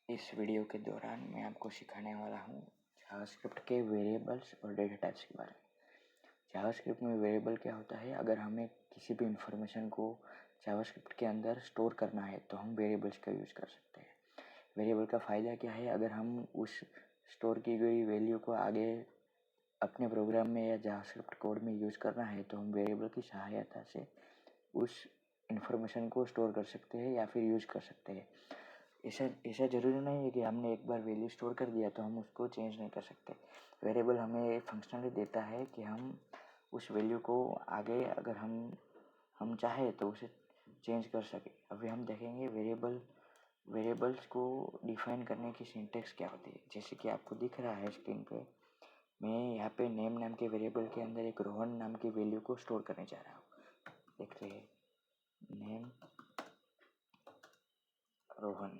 इस वीडियो के दौरान मैं आपको सिखाने वाला हूँ जावास्क्रिप्ट के वेरिएबल्स और डेटा टाइप्स के बारे में। जावास्क्रिप्ट में वेरिएबल क्या होता है? अगर हमें किसी भी इंफॉर्मेशन को जावास्क्रिप्ट के अंदर स्टोर करना है तो हम वेरिएबल्स का यूज़ कर सकते हैं। वेरिएबल का फ़ायदा क्या है? अगर हम उस स्टोर की गई वैल्यू को आगे अपने प्रोग्राम में या जावास्क्रिप्ट कोड में यूज़ करना है तो हम वेरिएबल की सहायता से उस इंफॉर्मेशन को स्टोर कर सकते हैं या फिर यूज़ कर सकते हैं। ऐसा ज़रूरी नहीं है कि हमने एक बार वैल्यू स्टोर कर दिया तो हम उसको चेंज नहीं कर सकते। वेरिएबल हमें एक फंक्शनलिटी देता है कि हम उस वैल्यू को आगे अगर हम चाहे तो उसे चेंज कर सकें। अभी हम देखेंगे वेरिएबल्स को डिफाइन करने की सिंटेक्स क्या होती है। जैसे कि आपको दिख रहा है स्क्रीन पे, मैं यहाँ पे नेम नाम के वेरिएबल के अंदर एक रोहन नाम की वैल्यू को स्टोर करने जा रहा हूँ। देखते हैं, नेम रोहन।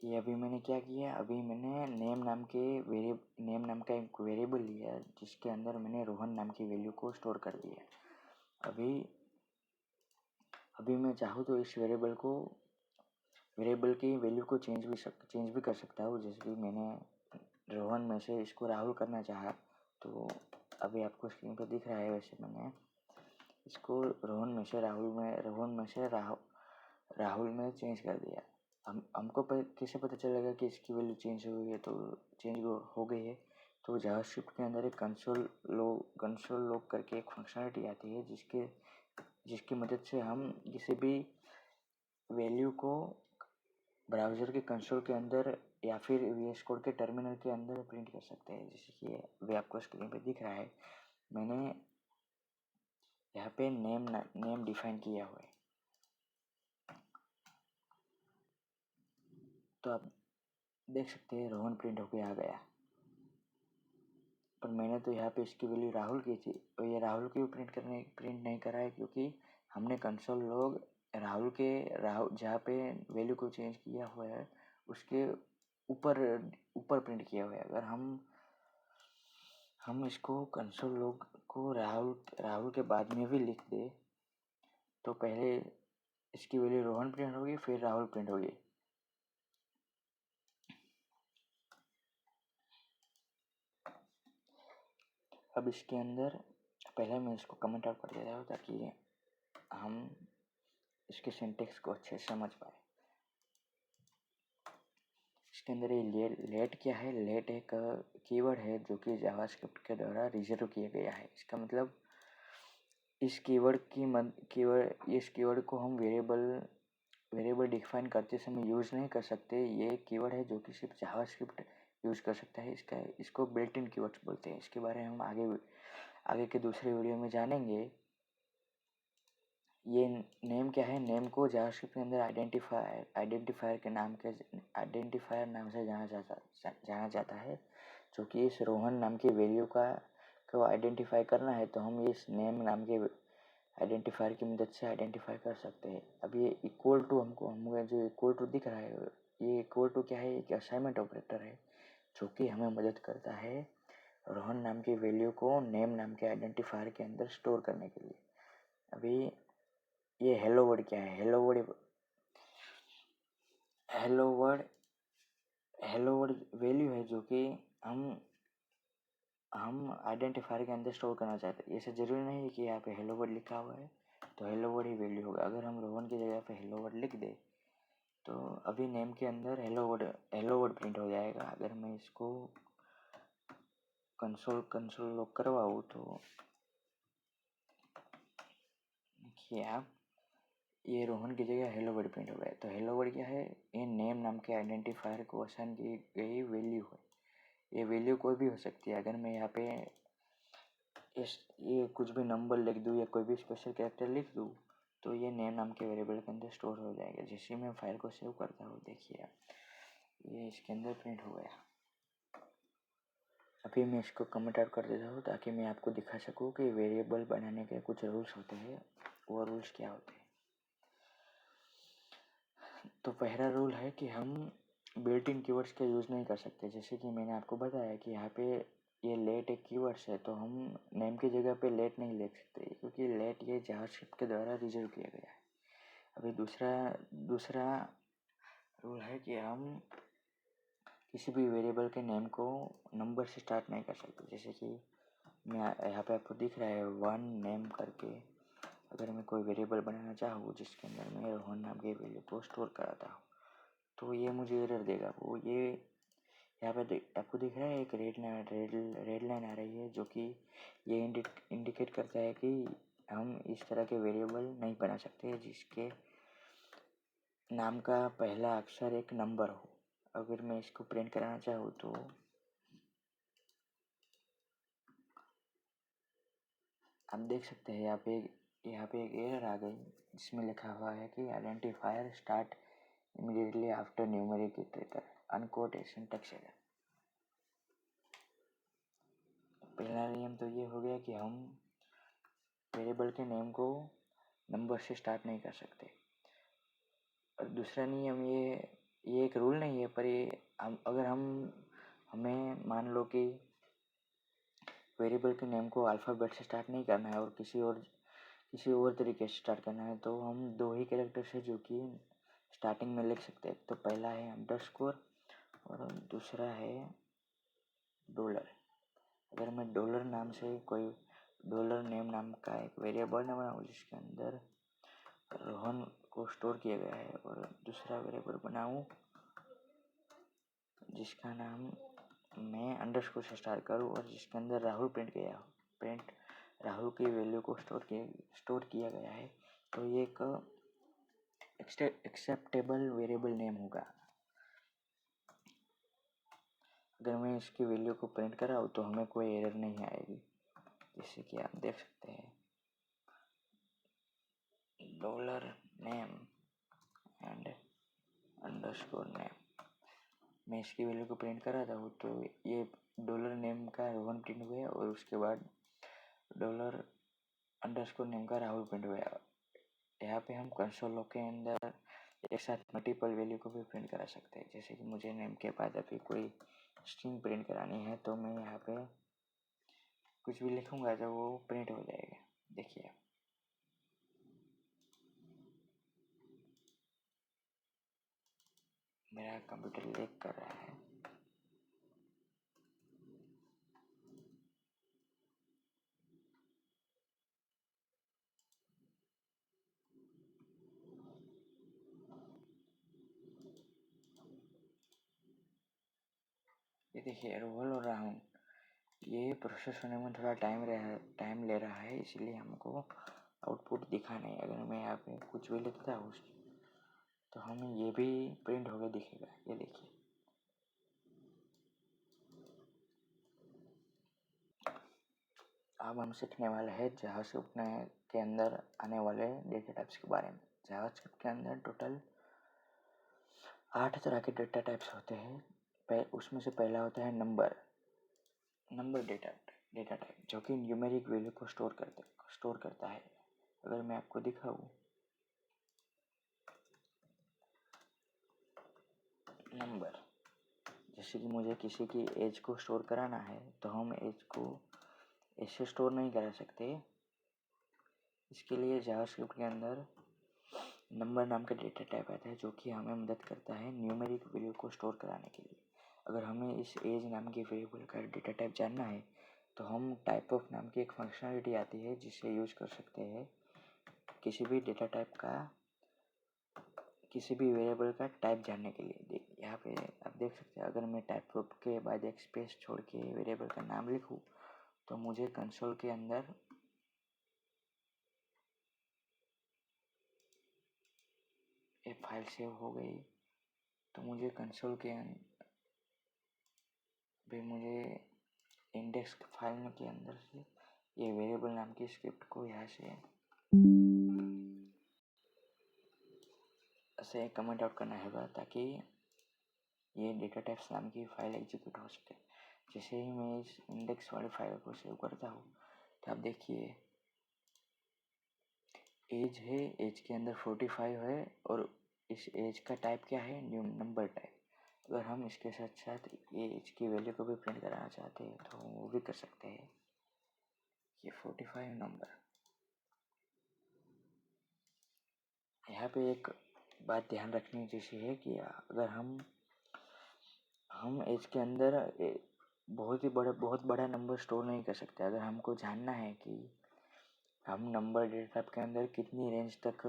ये अभी मैंने क्या किया, अभी मैंने नेम नाम का एक वेरिएबल लिया जिसके अंदर मैंने रोहन नाम की वैल्यू को स्टोर कर दिया। अभी मैं चाहूँ तो इस वेरिएबल की वैल्यू को चेंज भी कर सकता हूँ। जैसे कि मैंने रोहन में से इसको राहुल करना चाहा तो अभी आपको स्क्रीन पर दिख रहा है, वैसे मैंने इसको रोहन में से राहुल में चेंज कर दिया। हमको कैसे पता चलेगा कि इसकी वैल्यू चेंज हो गई है? तो चेंज हो गई है तो जावास्क्रिप्ट के अंदर एक कंसोल लॉग करके एक फंक्शनलिटी आती है जिसकी मदद से हम किसी भी वैल्यू को ब्राउज़र के कंसोल के अंदर या फिर VS कोड के टर्मिनल के अंदर प्रिंट कर सकते हैं। जैसे कि वे आपको स्क्रीन पे दिख रहा है, मैंने यहाँ पे नेम डिफाइन किया हुआ है। तो आप देख सकते हैं रोहन प्रिंट होके आ गया, पर मैंने तो यहाँ पे इसकी वैल्यू राहुल की थी और ये राहुल क्यों प्रिंट नहीं करा है? क्योंकि हमने कंसोल लॉग राहुल जहाँ पे वैल्यू को चेंज किया हुआ है उसके ऊपर प्रिंट किया हुआ है। अगर हम इसको कंसोल लॉग को राहुल के बाद में भी लिख दे तो पहले इसकी वैल्यू रोहन प्रिंट होगी, फिर राहुल प्रिंट होगी। अब इसके अंदर पहले मैं इसको कमेंट आउट कर देता हूँ ताकि हम इसके सिंटेक्स को अच्छे से समझ पाए। इसके अंदर ये लेट क्या है? लेट एक कीवर्ड है जो कि जावास्क्रिप्ट के द्वारा रिजर्व किया गया है। इसका मतलब इस कीवर्ड को हम वेरिएबल डिफाइन करते समय यूज़ नहीं कर सकते। ये कीवर्ड है जो कि सिर्फ जावास्क्रिप्ट यूज़ कर सकता है। इसको बिल्ट इन कीवर्ड्स बोलते हैं। इसके बारे में हम आगे के दूसरे वीडियो में जानेंगे। ये नेम क्या है? नेम को जावास्क्रिप्ट के अंदर आइडेंटिफायर नाम से जाना जाता है, जो कि इस रोहन नाम की वैल्यू को आइडेंटिफाई करना है तो हम इस नेम नाम के आइडेंटिफायर की मदद से आइडेंटिफाई कर सकते हैं। अब ये इक्वल टू हमको जो इक्वल टू दिख रहा है, ये इक्वल टू क्या है? एक असाइनमेंट ऑपरेटर है जो कि हमें मदद करता है रोहन नाम की वैल्यू को नेम नाम के आइडेंटिफायर के अंदर स्टोर करने के लिए। अभी ये हेलो वर्ड क्या है? हेलो वर्ड वैल्यू है जो कि हम आइडेंटिफायर के अंदर स्टोर करना चाहते हैं। ऐसा जरूरी नहीं है कि यहाँ पे हेलो वर्ड लिखा हुआ है तो हेलो वर्ड ही वैल्यू होगा। अगर हम रोहन की जगह पे हेलो वर्ड लिख दे तो अभी नेम के अंदर हेलो वर्ड प्रिंट हो जाएगा। अगर मैं इसको कंसोल लॉक करवाऊँ तो देखिए आप, ये रोहन की जगह हेलो वर्ड प्रिंट हो गया। तो हेलो वर्ड क्या है? ये नेम नाम के आइडेंटिफायर को असाइन की गई वैल्यू है। ये वैल्यू कोई भी हो सकती है। अगर मैं यहाँ पे ये कुछ भी नंबर लिख दूँ या कोई भी स्पेशल कैरेक्टर लिख दूँ तो ये नेम नाम के वेरिएबल के अंदर स्टोर हो जाएगा। जैसे मैं फाइल को सेव करता हूँ, देखिए ये इसके अंदर प्रिंट हो गया। अभी मैं इसको कमेंट आउट कर देता हूँ ताकि मैं आपको दिखा सकूँ कि वेरिएबल बनाने के कुछ रूल्स होते हैं। वो रूल्स क्या होते हैं? तो पहला रूल है कि हम बिल्ट इन कीवर्ड्स का यूज़ नहीं कर सकते। जैसे कि मैंने आपको बताया कि यहाँ पे ये लेट एक कीवर्ड्स है तो हम नेम की जगह पे लेट नहीं लिख सकते क्योंकि लेट ये जावास्क्रिप्ट के द्वारा रिजर्व किया गया है। अभी दूसरा दूसरा रूल है कि हम किसी भी वेरिएबल के नेम को नंबर से स्टार्ट नहीं कर सकते। जैसे कि मैं यहाँ पे आपको दिख रहा है वन नेम करके, अगर मैं कोई वेरिएबल बनाना चाहूँ जिसके अंदर मैं रोहन नाम के वैल्यू को स्टोर कराता हूँ तो ये मुझे एरर देगा। वो ये यहाँ पे आपको दिख रहा है एक रेड लाइन आ रही है जो कि ये इंडिकेट करता है कि हम इस तरह के वेरिएबल नहीं बना सकते जिसके नाम का पहला अक्षर एक नंबर हो। अगर मैं इसको प्रिंट कराना चाहूँ तो आप देख सकते हैं यहाँ पे एक एरर आ गई जिसमें लिखा हुआ है कि identifier start immediately after numeric iterator uncaught टेक्स्ट एरर। पहला नियम तो ये हो गया कि हम वेरिएबल के नेम को नंबर से स्टार्ट नहीं कर सकते। और दूसरा नियम ये एक रूल नहीं है, पर ये अगर हमें मान लो कि वेरिएबल के नेम को अल्फ़ाबेट से स्टार्ट नहीं करना है और किसी और तरीके से स्टार्ट करना है तो हम दो ही कैरेक्टर से जो कि स्टार्टिंग में लिख सकते हैं। तो पहला है अंडरस्कोर और दूसरा है डॉलर। अगर मैं डॉलर नाम से कोई डॉलर नेम नाम का एक वेरिएबल न बनाऊँ जिसके अंदर रोहन को स्टोर किया गया है और दूसरा वेरिएबल बनाऊँ जिसका नाम मैं अंडरस्कोर से स्टार्ट करूँ और जिसके अंदर राहुल प्रिंट राहुल की वैल्यू को स्टोर किया गया है, तो ये एक एक्सेप्टेबल वेरिएबल नेम होगा। अगर मैं इसकी वैल्यू को प्रिंट कराऊँ तो हमें कोई एरर नहीं आएगी। जैसे कि आप देख सकते हैं dollar name and underscore name. मैं इसकी वैल्यू को प्रिंट कराता हूँ तो ये डॉलर नेम का रोहन प्रिंट हुआ और उसके बाद डॉलर अंडरस्कोर नेम का राहुल प्रिंट हुआ। यहाँ पे हम कंसोल के अंदर एक साथ मल्टीपल वैल्यू को भी प्रिंट करा सकते हैं। जैसे कि मुझे नेम के बाद अभी कोई स्ट्रिंग प्रिंट करानी है तो मैं यहाँ पे कुछ भी लिखूँगा तो वो प्रिंट हो जाएगा। देखिए मेरा कंप्यूटर लैग कर रहा है। ये देखिए रोहल और राहुल ये प्रोसेस होने में थोड़ा टाइम ले रहा है, इसलिए हमको आउटपुट दिखा नहीं। अगर मैं यहाँ पे कुछ भी लिखता हूँ तो हमें ये भी प्रिंट होकर दिखेगा। ये देखिए अब हम सीखने वाले हैं जावास्क्रिप्ट के अंदर आने वाले डेटा टाइप्स के बारे में। जावास्क्रिप्ट के अंदर टोटल 8 तरह के डेटा टाइप्स होते हैं। उसमें से पहला होता है नंबर डेटा टाइप जो कि न्यूमेरिक वैल्यू को स्टोर करता है। अगर मैं आपको दिखाऊँ नंबर, जैसे कि मुझे किसी की एज को स्टोर कराना है तो हम एज को ऐसे स्टोर नहीं करा सकते। इसके लिए जावास्क्रिप्ट के अंदर नंबर नाम का डेटा टाइप आता है जो कि हमें मदद करता है न्यूमेरिक वैल्यू को स्टोर कराने के लिए। अगर हमें इस एज नाम के वेरिएबल का डेटा टाइप जानना है तो हम टाइप ऑफ नाम की एक फंक्शनलिटी आती है जिसे यूज कर सकते हैं किसी भी डेटा टाइप का किसी भी वेरिएबल का टाइप जानने के लिए। यहाँ पे आप देख सकते हैं अगर मैं टाइप ऑफ के बाद एक स्पेस छोड़ के वेरिएबल का नाम लिखूँ तो मुझे कंसोल के अंदर एक फाइल सेव हो गई। तो मुझे कंसोल के भी मुझे इंडेक्स फाइल के अंदर से ये वेरिएबल नाम की स्क्रिप्ट को यहाँ से कमेंट आउट करना होगा ताकि ये डेटा टाइप्स नाम की फाइल एग्जीक्यूट हो सके। जैसे ही मैं इस इंडेक्स वाली फाइल को सेव करता हूँ तो आप देखिए एज है, एज के अंदर 45 है और इस एज का टाइप क्या है, न्यू नंबर टाइप। अगर हम इसके साथ साथ ये एज की वैल्यू को भी प्रिंट कराना चाहते हैं तो वो भी कर सकते हैं। ये 45 नंबर यहाँ पे एक बात ध्यान रखने जैसी है कि अगर हम इसके अंदर बहुत बड़ा नंबर स्टोर नहीं कर सकते। अगर हमको जानना है कि हम नंबर डेटा टाइप के अंदर कितनी रेंज तक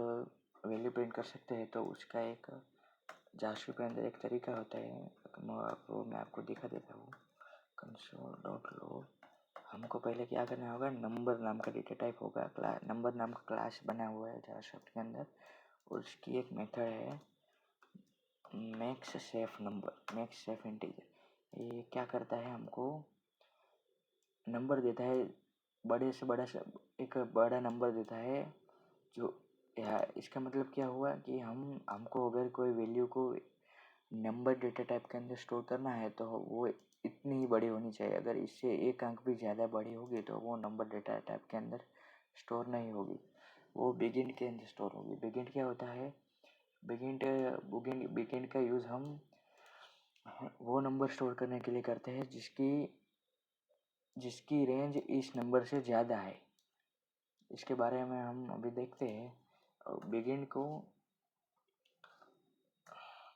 वैल्यू प्रिंट कर सकते हैं, तो उसका एक जावास्क्रिप्ट के अंदर एक तरीका होता है। वो मैं आपको दिखा देता हूँ। console.log हमको पहले क्या करना होगा, नंबर नाम का डेटा टाइप होगा, नंबर नाम का क्लास बना हुआ है जावास्क्रिप्ट के अंदर, और उसकी एक मेथड है max safe number, max safe integer. ये क्या करता है, हमको नंबर देता है, बड़े से बड़ा एक बड़ा नंबर देता है। जो इसका मतलब क्या हुआ कि हमको अगर कोई वैल्यू को नंबर डेटा टाइप के अंदर स्टोर करना है तो वो इतनी ही बड़ी होनी चाहिए। अगर इससे एक अंक भी ज़्यादा बड़ी होगी तो वो नंबर डेटा टाइप के अंदर स्टोर नहीं होगी, वो बिगिन के अंदर स्टोर होगी। बिगिन क्या होता है, बिगिन का यूज़ हम वो नंबर स्टोर करने के लिए करते हैं जिसकी रेंज इस नंबर से ज़्यादा है। इसके बारे में हम अभी देखते हैं। बिगिन को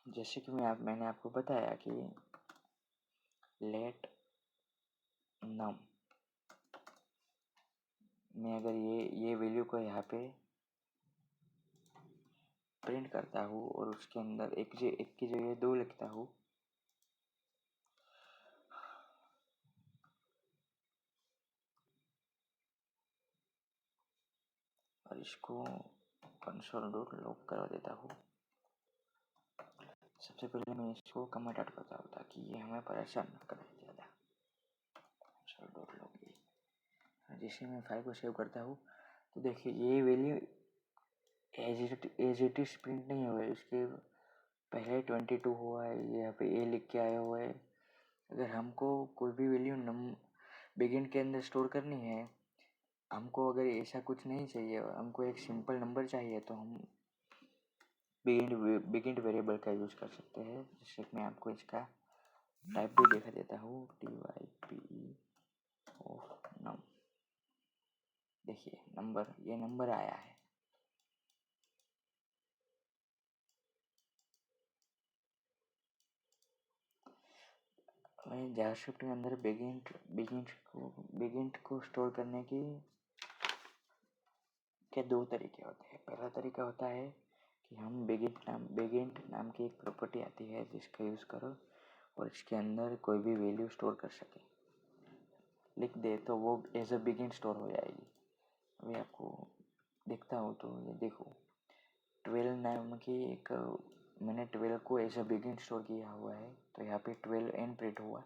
जैसे कि मैंने आपको बताया कि लेट नम मैं अगर ये वैल्यू को यहाँ पे प्रिंट करता हूँ और उसके अंदर एक की जगह 2 लिखता हूँ, और इसको console.log करा देता हूँ। सबसे पहले मैं इसको कमेंट आउट करता हूँ ताकि ये हमें परेशान न करे ज़्यादा। console.log जैसे मैं फाइल को सेव करता हूँ तो देखिए ये value as it is print नहीं हुआ है, इसके पहले 22 हुआ है, यहाँ पे ए लिख के आया हुआ है। अगर हमको कोई भी वैल्यू बिगिन के अंदर स्टोर करनी है, हमको अगर ऐसा कुछ नहीं चाहिए, हमको एक सिंपल नंबर चाहिए, तो हम बिगिन वेरिएबल का यूज़ कर सकते हैं। जैसे मैं आपको इसका टाइप भी दिखा देता हूँ, type ऑफ नम। देखिए ये नंबर आया है। जावास्क्रिप्ट के अंदर बिगिन को स्टोर करने के 2 तरीके होते हैं। पहला तरीका होता है कि हम बिगिन नाम की एक प्रॉपर्टी आती है जिसका यूज़ करो और इसके अंदर कोई भी वैल्यू स्टोर कर सके, लिख दे तो वो एज अ बिगिन स्टोर हो जाएगी। अभी आपको दिखता हूँ तो ये देखो 12 नाम की एक मैंने 12 को एज अ बिगिन स्टोर किया हुआ है, तो यहाँ पे 12 एन प्रिंट हुआ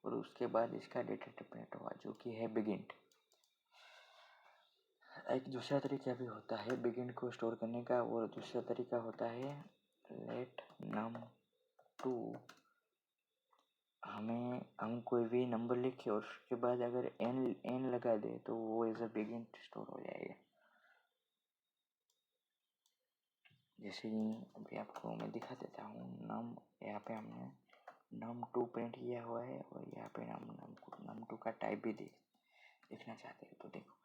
और उसके बाद इसका डेटा टाइप प्रिंट हुआ जो कि है बिगिन। एक दूसरा तरीका भी होता है बिगिन को स्टोर करने का, और दूसरा तरीका होता है लेट नम टू। हम कोई भी नंबर लिखे और उसके बाद अगर एन लगा दे तो वो एज अ बिगिन स्टोर हो जाएगा। जैसे अभी आपको मैं दिखा देता हूँ, नम यहाँ पे हमने num2 प्रिंट किया हुआ है और यहाँ पे num2 का टाइप भी देखना चाहते हैं तो देखो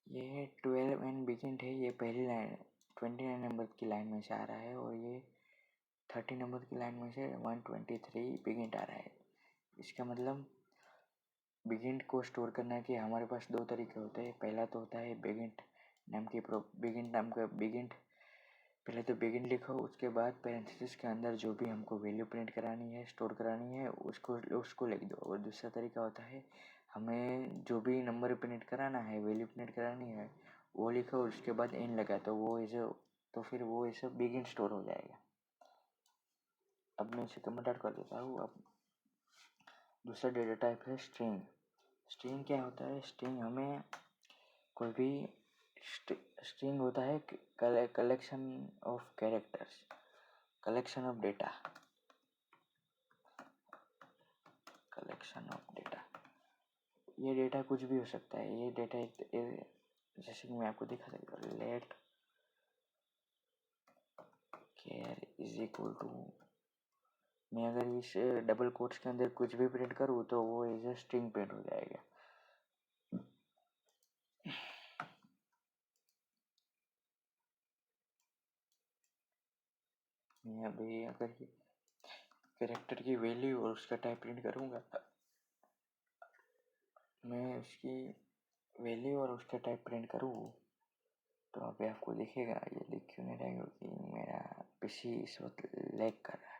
ये 12 एंड बिगिन है, ये पहली लाइन 29 नंबर की लाइन में से आ रहा है, और ये 30 नंबर की लाइन में से 123 बिगिन आ रहा है। इसका मतलब बिगिन को स्टोर करने के हमारे पास 2 तरीके होते हैं। पहला तो होता है बिगिन नाम का पहले तो बिगिन लिखो, उसके बाद पैरेंथेसिस के अंदर जो भी हमको वैल्यू प्रिंट करानी है, स्टोर करानी है, उसको लिख दो। और दूसरा तरीका होता है हमें जो भी नंबर प्रिंट कराना है, वैल्यू प्रिंट करानी है, वो लिखो और उसके बाद एन लगा तो फिर वो ऐसे बिगिन स्टोर हो जाएगा। अब मैं इसे कमेंट आउट कर देता हूँ। अब दूसरा डेटा टाइप है स्ट्रिंग। स्ट्रिंग क्या होता है, स्ट्रिंग हमें कोई भी स्ट्रिंग होता है collection of characters, collection of data, ये डेटा कुछ भी हो सकता है। ये डेटा जैसे कि मैं आपको दिखा सकता हूँ, let care is equal to, मैं अगर इस डबल कोट्स के अंदर कुछ भी प्रिंट करूँ तो वो एज ए स्ट्रिंग प्रिंट हो जाएगा। मैं अभी अगर कैरेक्टर की वैल्यू और उसका टाइप प्रिंट करूँगा, मैं उसकी वैल्यू और उसका टाइप प्रिंट करूँ तो अभी आपको दिखेगा। ये दिख क्यों नहीं रहा है? क्योंकि मेरा पीसी इस वक्त लैग कर रहा है।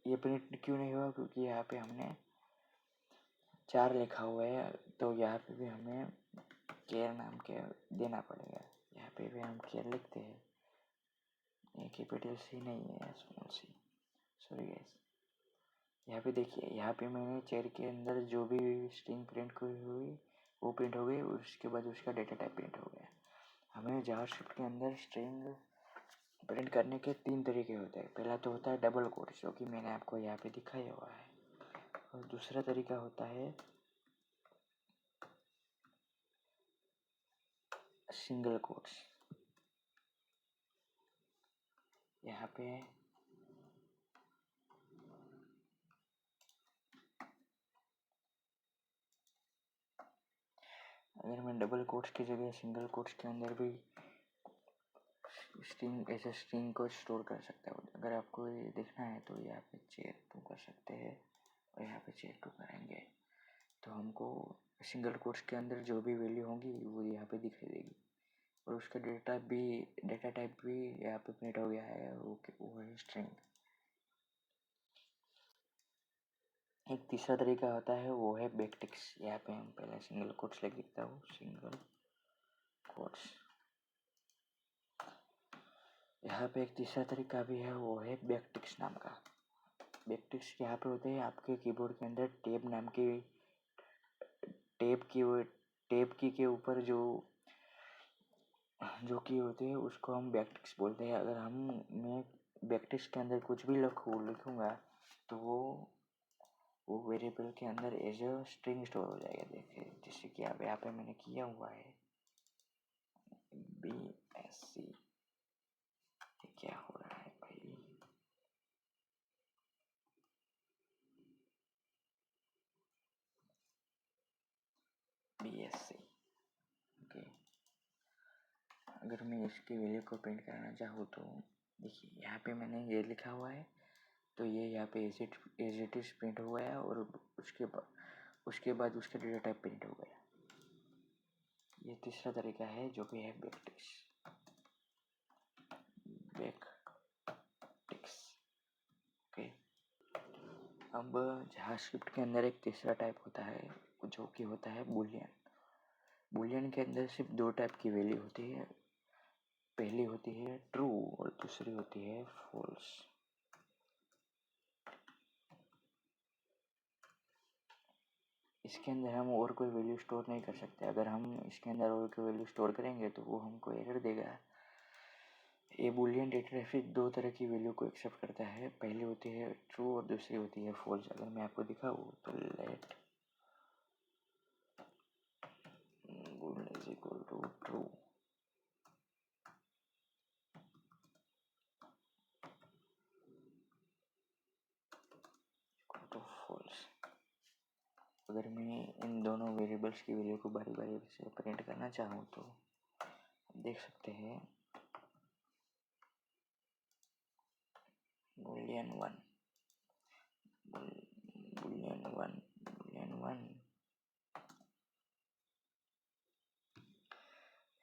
ये प्रिंट क्यों नहीं हुआ? क्योंकि यहाँ पे हमने 4 लिखा हुआ है, तो यहाँ पे भी हमें केयर नाम के देना पड़ेगा। यहाँ पे भी हम केयर लिखते हैं, ये कैपिटल सी नहीं है, स्मॉल सी, सॉरी गाइस। यहाँ पे देखिए, यहाँ पे मैंने चेयर के अंदर जो भी स्ट्रिंग प्रिंट हुई वो प्रिंट हो गई, और उसके बाद उसका डेटा टाइप प्रिंट हो गया। हमें जावास्क्रिप्ट के अंदर स्ट्रिंग प्रिंट करने के 3 तरीके होते हैं। पहला तो होता है डबल कोट्स, जो कि मैंने आपको यहाँ पे दिखाया हुआ है, और दूसरा तरीका होता है सिंगल कोट्स। यहाँ पे अगर मैं डबल कोट्स की जगह सिंगल कोट्स के अंदर भी स्ट्रिंग को स्टोर कर सकता हूँ। अगर आपको ये देखना है तो यहाँ पे चेयर 2 कर सकते हैं, और यहाँ पे चेयर 2 करेंगे तो हमको सिंगल कोट्स के अंदर जो भी वैल्यू होगी वो यहाँ पे दिखाई देगी, और उसका डेटा टाइप भी यहाँ पे प्रिंट हो गया है, वो है स्ट्रिंग। एक तीसरा तरीका होता है, वो है बैकटिक्स। यहाँ पे हम पहले सिंगल कोट्स लिख देता हूँ, सिंगल कोट्स। यहाँ पे एक तीसरा तरीका भी है, वो है बैकटिक्स नाम का। बैकटिक्स यहाँ पे होते हैं आपके कीबोर्ड के अंदर टैब की के ऊपर जो की होती है उसको हम बैकटिक्स बोलते हैं। अगर मैं बैकटिक्स के अंदर कुछ भी लिखूँगा तो वो वेरिएबल के अंदर एज अ स्ट्रिंग स्टोर हो जाएगा। देखिए, जैसे कि अब यहाँ पे मैंने किया हुआ है BSC। ये क्या हो रहा है भाई? BSC, okay. अगर मैं इसकी वैल्यू को प्रिंट करना चाहूँ तो देखिए, यहाँ पे मैंने ये लिखा हुआ है, तो ये यहाँ पे एज इट इज प्रिंट हुआ है, और उसके बाद उसका डेटा टाइप प्रिंट हो गया। ये तीसरा तरीका है, जो कि है बैकटिक्स। ओके। अब जावास्क्रिप्ट के अंदर एक तीसरा टाइप होता है, जो कि होता है बूलियन। बूलियन के अंदर सिर्फ 2 टाइप की वैल्यू होती है। पहली होती है ट्रू और दूसरी होती है फॉल्स। इसके अंदर हम और कोई वैल्यू स्टोर नहीं कर सकते। अगर हम इसके अंदर और कोई वैल्यू स्टोर करेंगे तो वो हमको एरर देगा। ये बूलियन डेटा टाइप 2 तरह की वैल्यू को एक्सेप्ट करता है। पहली होती है ट्रू और दूसरी होती है फॉल्स। अगर मैं आपको दिखाऊँ तो late bool is equal to true, equal to false। अगर मैं इन दोनों वेरिएबल्स की वैल्यू को बारी बारी से प्रिंट करना चाहूँ तो देख सकते हैं boolean 1, boolean 1, boolean 1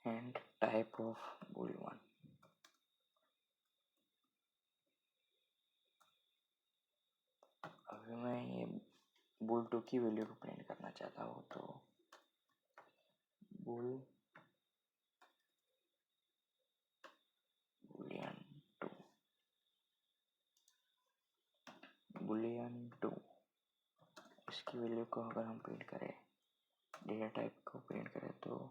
and type of bool1। अगर मैं ये bool2 की वैल्यू को प्रिंट करना चाहता हूँ तो boolean2 इसकी वैल्यू को अगर हम प्रिंट करें, डेटा टाइप को प्रिंट करें, तो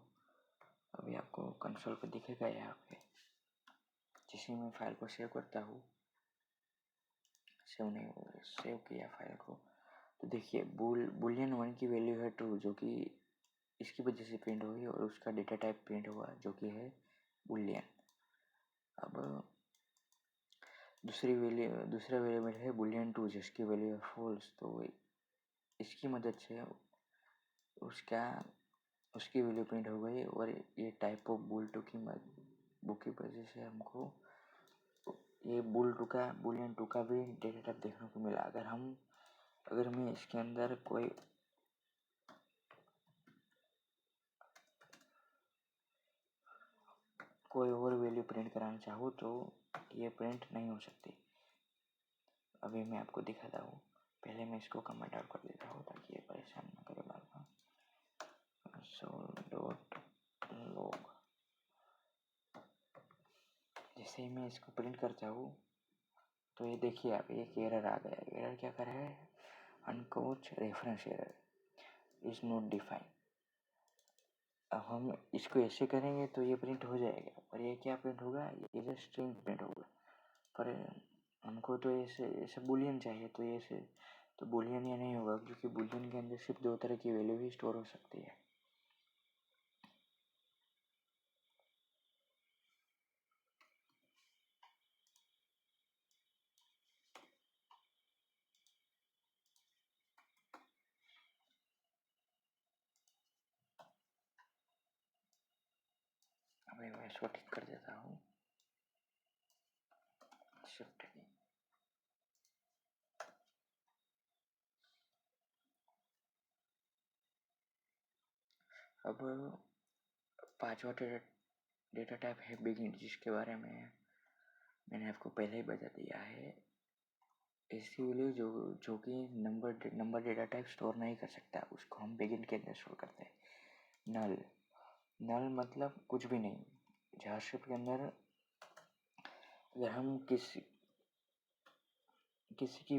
अभी आपको कंसोल पर दिखेगा। यहाँ पे जैसे मैं फाइल को सेव करता हूँ, सेव किया फाइल को, तो देखिए बूलियन 1 की वैल्यू है ट्रू, जो कि इसकी वजह से प्रिंट हुई, और उसका डेटा टाइप प्रिंट हुआ जो कि है बूलियन। अब दूसरा वेरिएबल है boolean 2 जिसकी वैल्यू है फॉल्स। तो इसकी मदद से उसकी वैल्यू प्रिंट हो गई और ये टाइप ऑफ bool2 की वजह से हमको ये boolean 2 का भी डेटा टाइप देखने को मिला। अगर मैं इसके अंदर कोई और वैल्यू प्रिंट कराना चाहूँ तो ये प्रिंट नहीं हो सकती। अभी मैं आपको दिखाता हूँ। पहले मैं इसको कमेंट आउट कर देता हूँ ताकि ये परेशान ना करे बार बार। console.log जैसे ही मैं इसको प्रिंट करता हूँ तो ये देखिए आप एक एरर आ गया। एरर क्या कर रहा है? Uncaught reference error is not defined. अब हम इसको ऐसे करेंगे तो ये प्रिंट हो जाएगा, पर ये क्या प्रिंट होगा? ये जस्ट स्ट्रिंग प्रिंट होगा। पर हमको तो ऐसे बूलियन चाहिए, तो ऐसे तो बूलियन ये नहीं होगा, क्योंकि बूलियन के अंदर सिर्फ 2 तरह की वैल्यू ही स्टोर हो सकती है। अभी मैं इसको ठीक कर देता हूँ। शिफ्ट अब 5वां डेटा टाइप है बिगिन, जिसके बारे में मैंने आपको पहले ही बता दिया है। ऐसी वैल्यू जो कि नंबर डेटा टाइप स्टोर नहीं कर सकता, उसको हम बिगिन के अंदर स्टोर करते हैं। नल मतलब कुछ भी नहीं। जावास्क्रिप्ट के अंदर अगर हम किसी की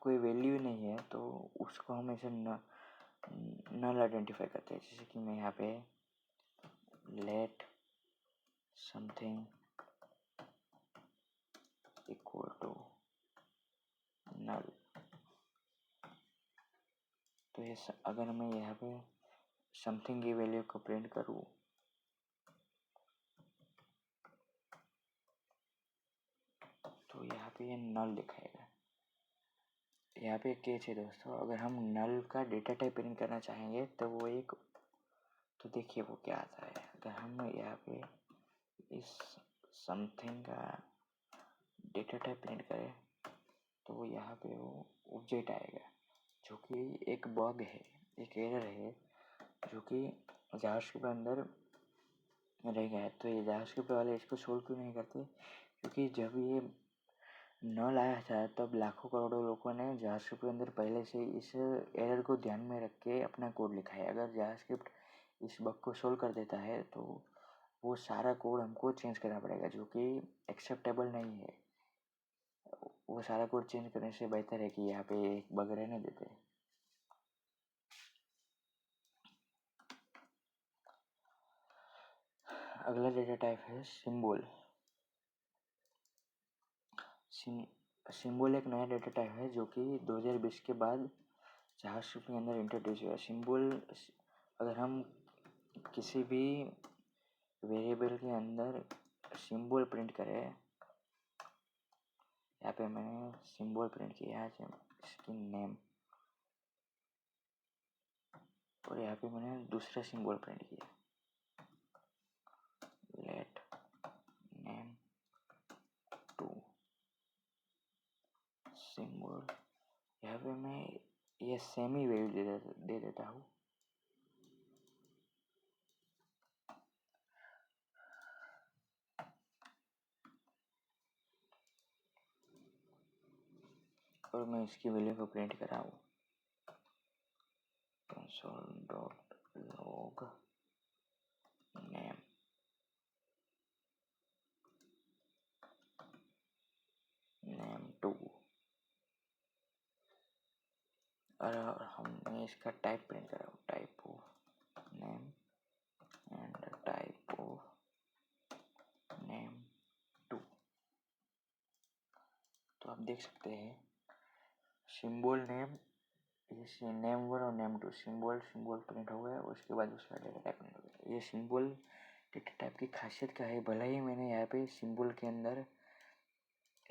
कोई वैल्यू नहीं है तो उसको हम ऐसे नल आइडेंटिफाई करते हैं। जैसे कि मैं यहाँ पे let something equal to null, तो ये अगर मैं यहाँ पे समथिंग की वैल्यू को प्रिंट करूँ तो यहाँ पे ये नल दिखाएगा। यहाँ पे केस है दोस्तों, अगर हम नल का डेटा टाइप प्रिंट करना चाहेंगे तो देखिए वो क्या आता है। अगर हम यहाँ पे इस समथिंग का डेटा टाइप प्रिंट करें तो वो यहाँ पे वो ऑब्जेक्ट आएगा, जो कि एक बग है, एक एरर है, जो कि जावास्क्रिप्ट के अंदर रह गया है। तो ये जावास्क्रिप्ट वाले इसको सोल्व क्यों नहीं करते? क्योंकि जब ये नल आया था तब लाखों करोड़ों लोगों ने जावास्क्रिप्ट के अंदर पहले से इस एरर को ध्यान में रख के अपना कोड लिखा है। अगर जावास्क्रिप्ट इस बग को सोल्व कर देता है तो वो सारा कोड हमको चेंज करना पड़ेगा, जो कि एक्सेप्टेबल नहीं है। वो सारा कोड चेंज करने से बेहतर है कि यहाँ पे एक बग रहने देते हैं। अगला डेटा टाइप है सिंबल। सिंबल एक नया डेटा टाइप है जो कि 2020 के बाद जावास्क्रिप्ट के अंदर इंट्रोड्यूस हुआ। सिंबल अगर हम किसी भी वेरिएबल के अंदर सिंबल प्रिंट करें, यहाँ पे मैंने सिंबल प्रिंट किया है इसकी नेम, और यहाँ पे मैंने दूसरा सिंबल प्रिंट किया लेट नेम टू सिंबल। यहाँ पे मैं ये सेमी वैल्यू दे देता हूँ। और मैं इसकी वैल्यू को प्रिंट कराऊँ console.log name2, और हमने इसका टाइप प्रिंट कराऊँ type of name and type of name2। तो आप देख सकते हैं सिंबल नेम, ये name1 और name2 सिंबल प्रिंट हो गया, उसके बाद उसका डेटा टाइप प्रिंट हो गया। ये सिंबल डेटा टाइप की खासियत क्या है? भले ही मैंने यहाँ पे सिंबल के अंदर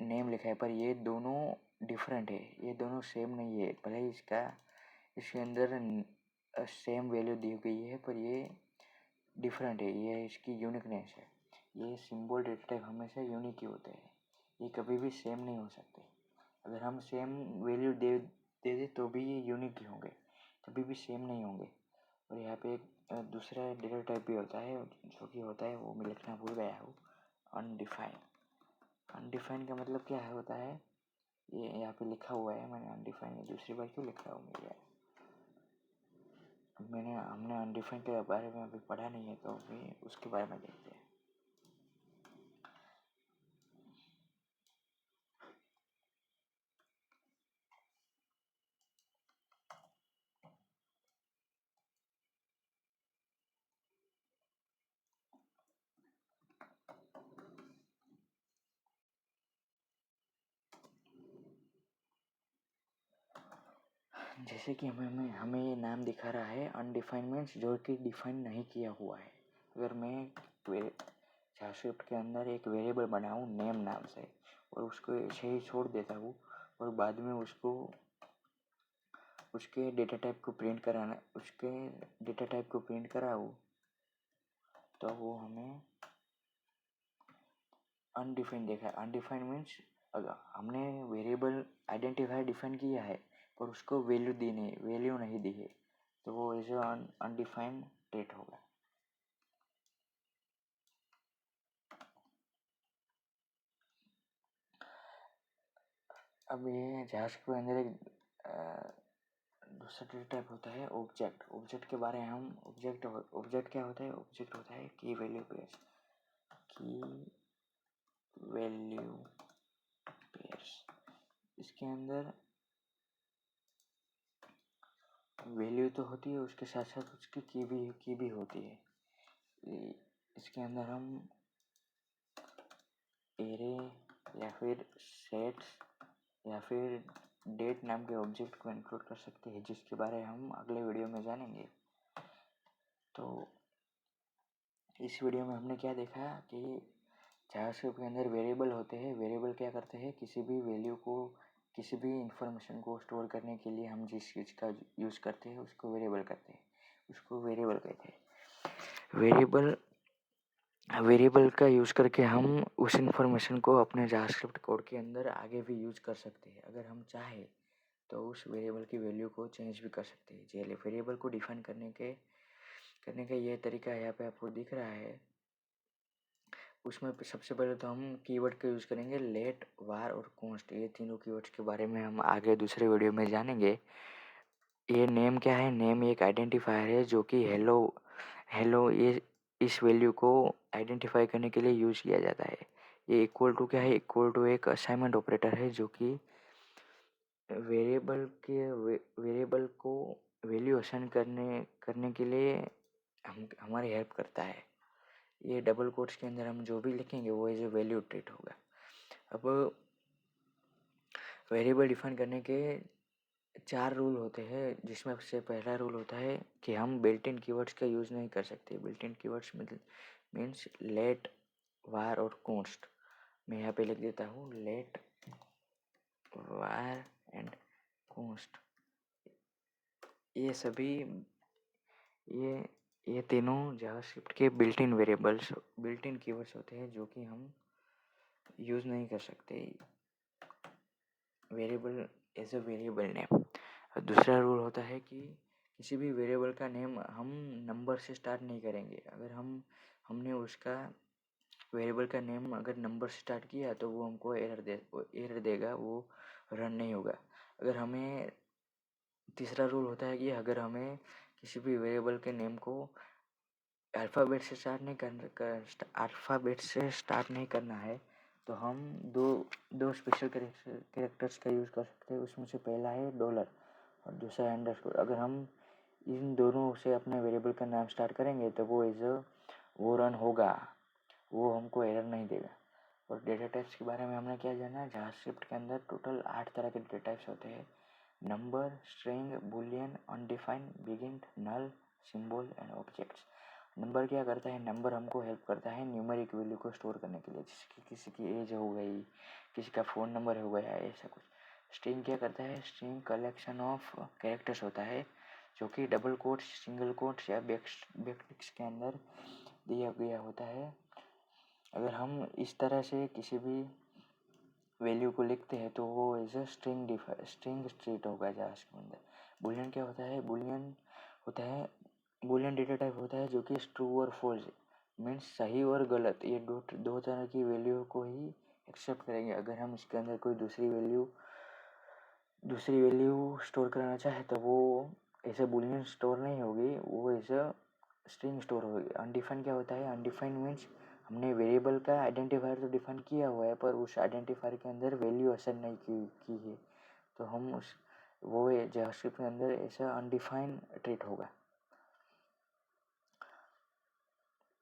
नेम लिखा है, पर ये दोनों डिफरेंट है, ये दोनों सेम नहीं है। भले ही इसके अंदर सेम वैल्यू दी गई है, पर ये डिफरेंट है, ये इसकी यूनिकनेस है। ये सिंबल डेटा टाइप हमेशा यूनिक ही होते हैं, ये कभी भी सेम नहीं हो सकते। अगर हम सेम वैल्यू दे दे तो भी ये यूनिक ही होंगे, कभी भी सेम नहीं होंगे। और यहाँ पे एक दूसरा डेटा टाइप भी होता है, जो कि होता है, वो मैं लिखना भूल गया हूँ, अनडिफाइन। अनडिफाइन का मतलब क्या है होता है, ये यहाँ पे लिखा हुआ है, मैंने अनडिफाइन दूसरी बार क्यों लिखा हूँ मेरे यार। हमने अनडिफाइन के बारे में अभी पढ़ा नहीं है, तो अभी उसके बारे में देखते हैं। जैसे कि हमें ये नाम दिखा रहा है अनडिफाइंड मीन्स जो कि डिफाइन नहीं किया हुआ है। अगर मैं जावास्क्रिप्ट के अंदर एक वेरिएबल बनाऊँ नेम नाम से और उसको ऐसे ही छोड़ देता हूँ और बाद में उसके डेटा टाइप को प्रिंट कराऊँ, तो वो हमें अनडिफाइंड देखा है। अनडिफाइंड मीन्स अगर हमने वेरिएबल आइडेंटिफायर डिफाइन किया है पर उसको वैल्यू नहीं दी है, तो वो एज अनडिफाइंड डेट होगा। अब ये जावास्क्रिप्ट के अंदर एक दूसरा डेटा टाइप होता है ऑब्जेक्ट। ऑब्जेक्ट के बारे में हम ऑब्जेक्ट क्या होता है, ऑब्जेक्ट होता है की वैल्यू पेयर्स। की वैल्यू पेयर्स, इसके अंदर वैल्यू तो होती है, उसके साथ साथ उसकी की भी होती है। इसके अंदर हम एरे या फिर सेट्स या फिर डेट नाम के ऑब्जेक्ट को इंक्लूड कर सकते हैं, जिसके बारे में हम अगले वीडियो में जानेंगे। तो इस वीडियो में हमने क्या देखा कि जावास्क्रिप्ट के अंदर वेरिएबल होते हैं। वेरिएबल क्या करते हैं, किसी भी वैल्यू को, किसी भी इंफॉर्मेशन को स्टोर करने के लिए हम जिस चीज़ का यूज़ करते हैं उसको वेरिएबल कहते हैं। वेरिएबल का यूज़ करके हम उस इंफॉर्मेशन को अपने जावास्क्रिप्ट कोड के अंदर आगे भी यूज़ कर सकते हैं। अगर हम चाहें तो उस वेरिएबल की वैल्यू को चेंज भी कर सकते हैं। चलिए, वेरिएबल को डिफाइन करने का ये तरीका यहाँ पे आपको दिख रहा है। उसमें सबसे पहले तो हम कीवर्ड का यूज़ करेंगे, लेट, वार और कॉन्स्ट। ये तीनों कीवर्ड्स के बारे में हम आगे दूसरे वीडियो में जानेंगे। ये नेम क्या है, नेम एक आइडेंटिफायर है जो कि हेलो ये इस वैल्यू को आइडेंटिफाई करने के लिए यूज़ किया जाता है। ये इक्वल टू क्या है, इक्वल टू एक असाइनमेंट ऑपरेटर है जो कि वेरिएबल को वैल्यू असाइन करने के लिए हमारी हेल्प करता है। ये डबल कोट्स के अंदर हम जो भी लिखेंगे वो एज ए वैल्यू ट्रीट होगा। अब वेरिएबल डिफाइन करने के 4 रूल होते हैं, जिसमें से पहला रूल होता है कि हम बिल्ट इन कीवर्ड्स का यूज़ नहीं कर सकते। Built in keywords means let, var और कॉन्स्ट। मैं यहाँ पे लिख देता हूँ, लेट, वार एंड कॉन्स्ट। ये तीनों जावास्क्रिप्ट के बिल्ट इन कीवर्ड्स होते हैं जो कि हम यूज़ नहीं कर सकते variable as a variable name. दूसरा रूल होता है कि किसी भी वेरिएबल का नेम हम नंबर से स्टार्ट नहीं करेंगे। अगर हमने उसका वेरिएबल का नेम अगर नंबर से स्टार्ट किया तो वो हमको एरर देगा, वो रन नहीं होगा। तीसरा रूल होता है कि अगर हमें किसी भी वेरिएबल के नेम को अल्फ़ाबेट से स्टार्ट नहीं करना है, तो हम दो स्पेशल कैरेक्टर्स का यूज़ कर सकते हैं। उसमें से पहला है डॉलर और दूसरा अंडरस्कोर। अगर हम इन दोनों से अपने वेरिएबल का नाम स्टार्ट करेंगे तो वो रन होगा, वो हमको एरर नहीं देगा। और डेटा टाइप्स के बारे में हमने क्या जाना, जावास्क्रिप्ट के अंदर टोटल 8 तरह के डेटा टाइप्स होते हैं। Number, string, boolean, undefined, BigInt, null, symbol and objects. Number क्या करता है, नंबर हमको हेल्प करता है न्यूमेरिक वैल्यू को स्टोर करने के लिए, जैसे कि किसी की एज हो गई, किसी का फ़ोन नंबर हो गया, ऐसा कुछ। स्ट्रिंग क्या करता है? स्ट्रिंग कलेक्शन ऑफ कैरेक्टर्स होता है जो कि डबल कोट्स, सिंगल कोट्स या बैकटिक्स के अंदर दिया गया होता है। अगर हम इस तरह से किसी भी वैल्यू को लिखते हैं तो वो एज अ स्ट्रिंग स्ट्रीट होगा जावास्क्रिप्ट के अंदर। बुलियन क्या होता है? बुलियन डेटा टाइप होता है जो कि ट्रू और फॉल्स मीन्स सही और गलत, ये दो तरह की वैल्यू को ही एक्सेप्ट करेंगे। अगर हम इसके अंदर कोई दूसरी वैल्यू स्टोर करना चाहे तो वो ऐसे बुलियन स्टोर नहीं होगी, वो ऐसा स्ट्रिंग स्टोर होगी। अनडिफाइंड क्या होता है? अनडिफाइंड मीन्स हमने वेरिएबल का आइडेंटिफायर तो डिफाइन किया हुआ है पर उस आइडेंटिफायर के अंदर वैल्यू असाइन नहीं की है, तो हम वो जावास्क्रिप्ट के अंदर ऐसा अनडिफाइंड ट्रीट होगा।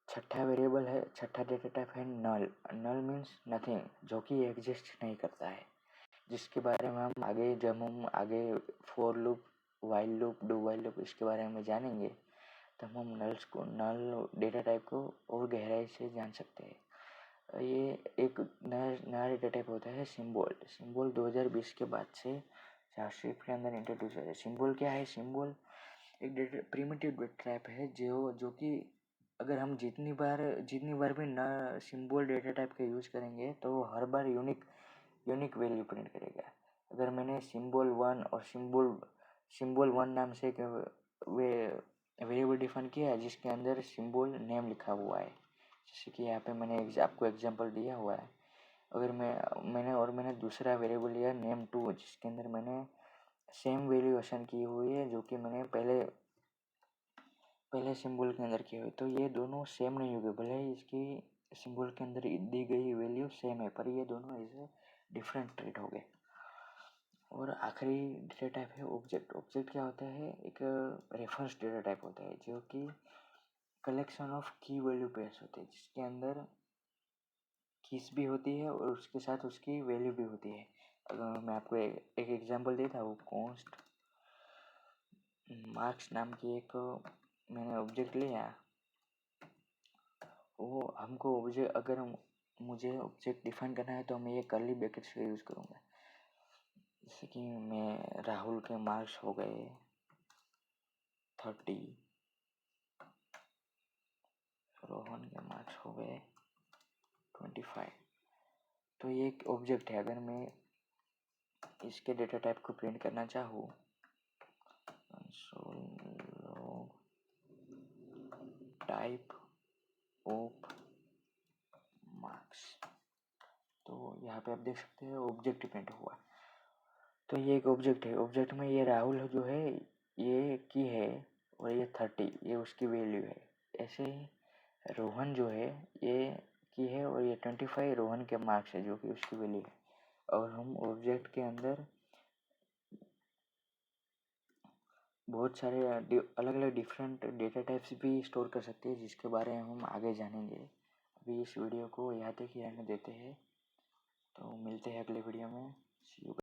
छठा डेटा टाइप है नल। नल मीन्स नथिंग, जो कि एग्जिस्ट नहीं करता है, जिसके बारे में हम आगे for loop, while loop, do while loop इसके बारे में जानेंगे तब हम नल डेटा टाइप को और गहराई से जान सकते हैं। ये एक नया डेटा टाइप होता है सिंबल 2020 के बाद से जावास्क्रिप्ट के अंदर इंट्रोड्यूस है। सिंबल क्या है? सिंबल एक प्रिमिटिव डेटा टाइप है जो कि अगर हम जितनी बार भी न सिंबल डेटा टाइप का यूज़ करेंगे तो हर बार यूनिक वैल्यू प्रिंट करेगा। अगर मैंने सिंबल 1 और सिंबल 1 नाम से एक वेरिएबल डिफाइन किया है जिसके अंदर सिंबल नेम लिखा हुआ है, जैसे कि यहाँ पे मैंने आपको एग्जांपल दिया हुआ है। अगर मैंने दूसरा वेरिएबल लिया नेम 2 जिसके अंदर मैंने सेम वैल्यू असाइन की हुई है जो कि मैंने पहले सिंबल के अंदर की हुई, तो ये दोनों सेम नहीं होगी। भले ही इसकी सिंबल के अंदर दी गई वैल्यू सेम है पर ये दोनों ऐसे डिफरेंट ट्रीट हो गए। और आखिरी डेटा टाइप है ऑब्जेक्ट। ऑब्जेक्ट क्या होता है? एक रेफरेंस डेटा टाइप होता है जो कि कलेक्शन ऑफ की वैल्यू पेयर्स होते हैं, जिसके अंदर कीज भी होती है और उसके साथ उसकी वैल्यू भी होती है। अगर मैं आपको एक एग्जांपल देता हूँ, कॉन्स्ट मार्क्स नाम की एक मैंने ऑब्जेक्ट लिया, वो हमको ऑब्जेक्ट अगर मुझे ऑब्जेक्ट डिफाइन करना है तो मैं ये कर्ली ब्रैकेट्स का यूज़ करूँगा। जैसे कि मैं राहुल के मार्क्स हो गए 30, रोहन के मार्क्स हो गए 25, तो ये एक ऑब्जेक्ट है। अगर मैं इसके डेटा टाइप को प्रिंट करना चाहूँ टाइप ऑफ मार्क्स, तो यहाँ पे आप देख सकते हैं ऑब्जेक्ट प्रिंट हुआ। तो ये एक ऑब्जेक्ट है। ऑब्जेक्ट में ये राहुल जो है ये की है और ये 30 ये उसकी वैल्यू है। ऐसे ही रोहन जो है ये की है और ये 25 रोहन के मार्क्स है जो कि उसकी वैल्यू है। और हम ऑब्जेक्ट के अंदर बहुत सारे अलग अलग डिफरेंट डेटा टाइप्स भी स्टोर कर सकते हैं जिसके बारे में हम आगे जानेंगे। अभी इस वीडियो को यहाँ तक ही रहने देते हैं, तो मिलते हैं अगले वीडियो में। See you।